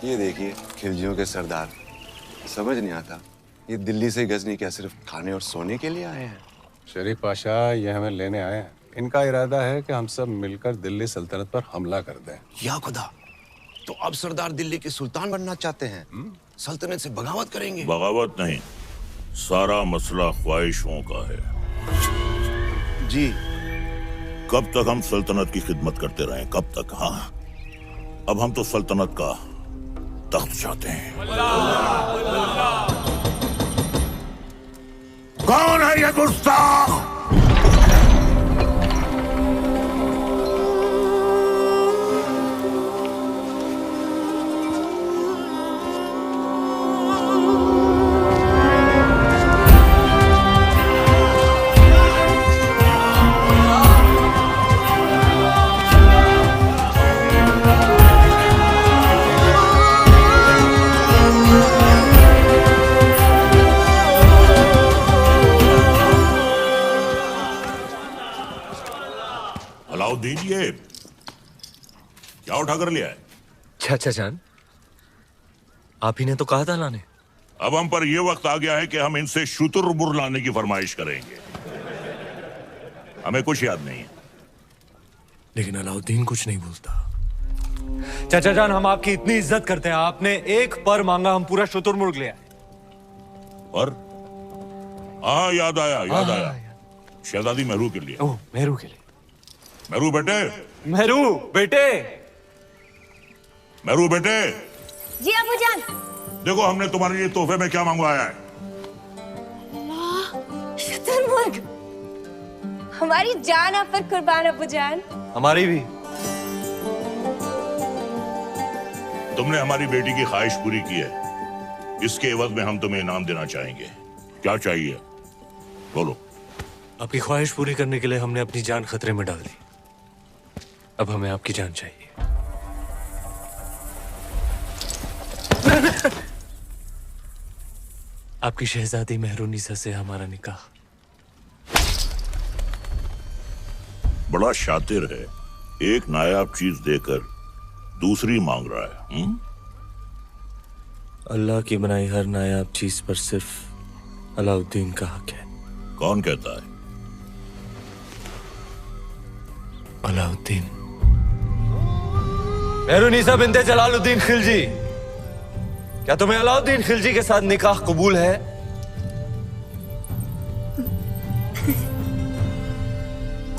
ये देखिए खिलजियों के सरदार। समझ नहीं आता ये दिल्ली से गजनी क्या सिर्फ खाने और सोने के लिए आए हैं? शरीफ पाशा ये हमें लेने आए हैं। इनका इरादा है कि हम सब मिलकर दिल्ली सल्तनत पर हमला कर दें। या खुदा, तो अब सरदार दिल्ली के सुल्तान बनना चाहते हैं? सल्तनत से बगावत करेंगे? बगावत नहीं, सारा मसला ख्वाहिशों का है। जी। कब तक हम सल्तनत की खिदमत करते रहें? कब तक? हाँ, अब हम तो सल्तनत का तख्त चाहते हैं। कौन है ये गुस्ताख? अलाउद्दीन, ये क्या उठा कर लिया है? चाचा जान, आप ही ने तो कहा था लाने। अब हम पर यह वक्त आ गया है कि हम इनसे शुतुरमुर्ग लाने की फरमाइश करेंगे। हमें कुछ याद नहीं है। लेकिन अलाउद्दीन कुछ नहीं भूलता। चाचा जान, हम आपकी इतनी इज्जत करते हैं, आपने एक पर मांगा, हम पूरा शुतुरमुर्ग ले आए। और हाँ, याद आया। शहजादी मेहरू के लिए। ओह, मेहरू के लिए। मेहरू बेटे। मेहरू बेटे। मेहरू बेटे। जी अबूजान। देखो हमने तुम्हारे लिए तोहफे में क्या मंगवाया है। शुतुरमुर्ग। हमारी जान आप पर कुर्बान अबूजान। हमारी भी। तुमने हमारी बेटी की ख्वाहिश पूरी की है, इसके एवज में हम तुम्हें इनाम देना चाहेंगे। क्या चाहिए बोलो। आपकी ख्वाहिश पूरी करने के लिए हमने अपनी जान खतरे में डाल दी। अब हमें आपकी जान चाहिए। आपकी शहजादी मेहरुनिसा से हमारा निकाह। बड़ा शातिर है, एक नायाब चीज देकर दूसरी मांग रहा है। अल्लाह की बनाई हर नायाब चीज पर सिर्फ अलाउद्दीन का हक है। कौन कहता है? अलाउद्दीन। मेहरुनिसा बिन्ते जलालुद्दीन खिलजी, क्या तुम्हें अलाउद्दीन खिलजी के साथ निकाह कबूल है?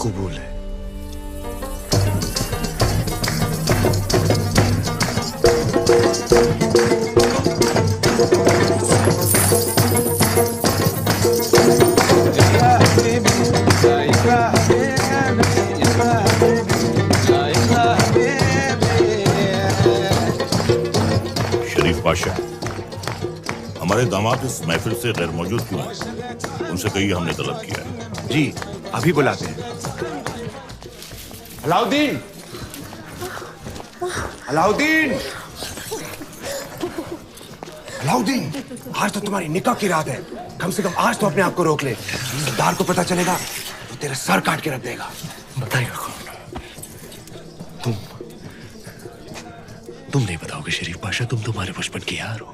कबूल है। शरीफ पाशा, हमारे दामाद इस महफिल से गैर मौजूद क्यों हैं? उनसे कहिए हमने तलब किया है। जी, अभी बुलाते हैं। अलाउद्दीन! अलाउद्दीन! अलाउद्दीन! आज तो तुम्हारी निकाह की रात है। कम से कम आज तो अपने आप को रोक ले। सरदार को पता चलेगा तो तेरा सर काट के रख देगा। बताइएगा कौन? तुम नहीं बताओगे शरीफ पाशा? तुम तुम्हारे बचपन की यार हो,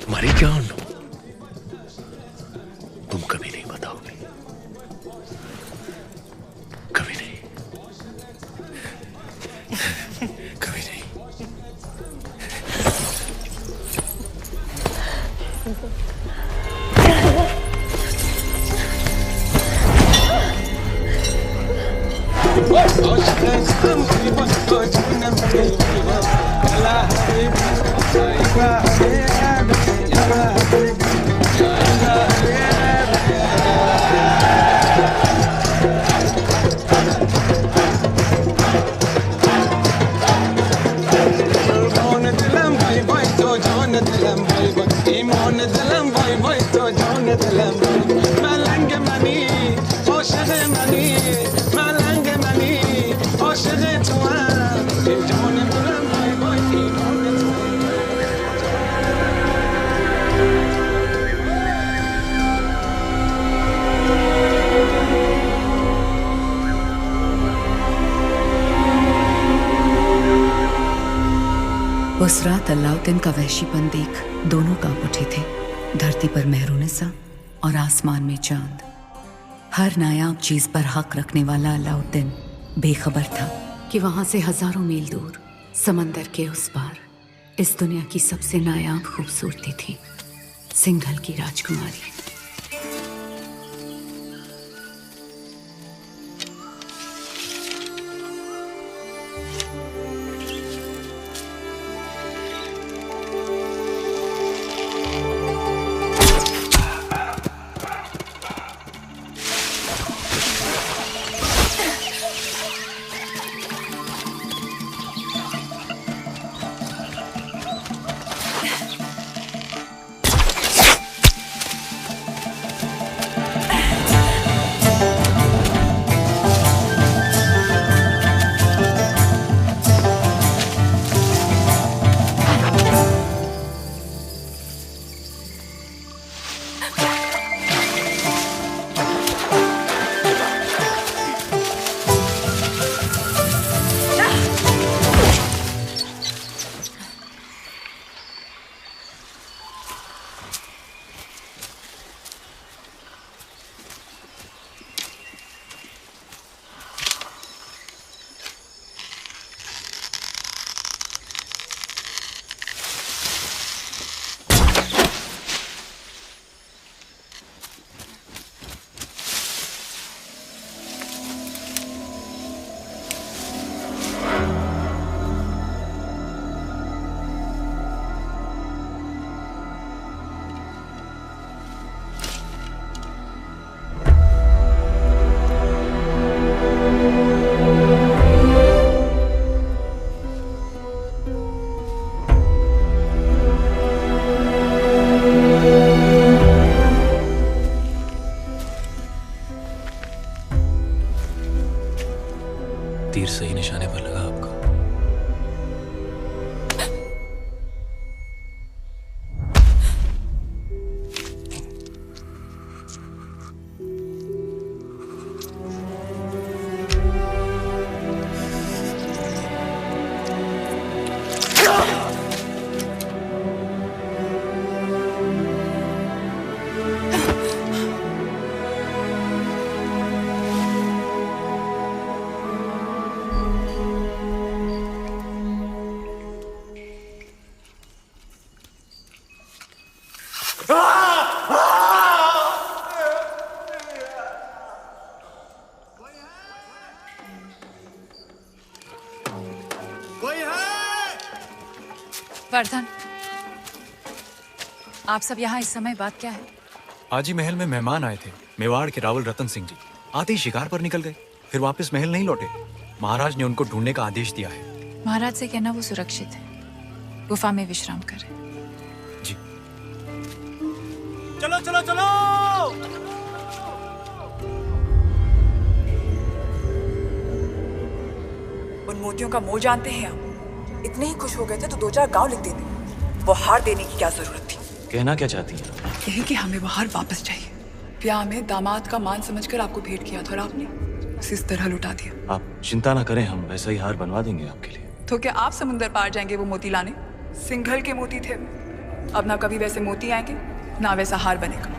तुम्हारी जान हो। तुम कभी नहीं बताओगे, कभी नहीं, कभी नहीं। उस रात अलाउद्दीन का वहशीपन देख दोनों कांप उठे थे। धरती पर मेहरुनिसा और आसमान में चांद। हर नायाब चीज पर हक रखने वाला अलाउद्दीन बेखबर था कि वहां से हजारों मील दूर समंदर के उस पार इस दुनिया की सबसे नायाब खूबसूरती थी सिंघल की राजकुमारी। तीर सही निशाने पर लगा आपका। वर्धन, आप सब यहाँ इस समय बात क्या है? आज ही महल में मेहमान आए थे, मेवाड़ के रावल रतन सिंह जी। आते ही शिकार पर निकल गए, फिर वापस महल नहीं लौटे। महाराज ने उनको ढूंढने का आदेश दिया है। महाराज से कहना वो सुरक्षित है, गुफा में विश्राम करें। जी। चलो चलो चलो। उन मोतियों का मोल जानते हैं आप? इतने ही खुश हो गए थे तो 2-4 गांव लिख देते। वो हार देने की क्या जरूरत थी? कहना क्या चाहती हैं? यही कि हमें वो हार वापस चाहिए। ब्याह में दामाद का मान समझकर आपको भेंट किया था और आपने उसे इस तरह लुटा दिया। आप चिंता ना करें, हम वैसा ही हार बनवा देंगे आपके लिए। तो क्या आप समुंदर पार जाएंगे वो मोती लाने? सिंघल के मोती थे, अब ना कभी वैसे मोती आएंगे ना वैसा हार बनेगा।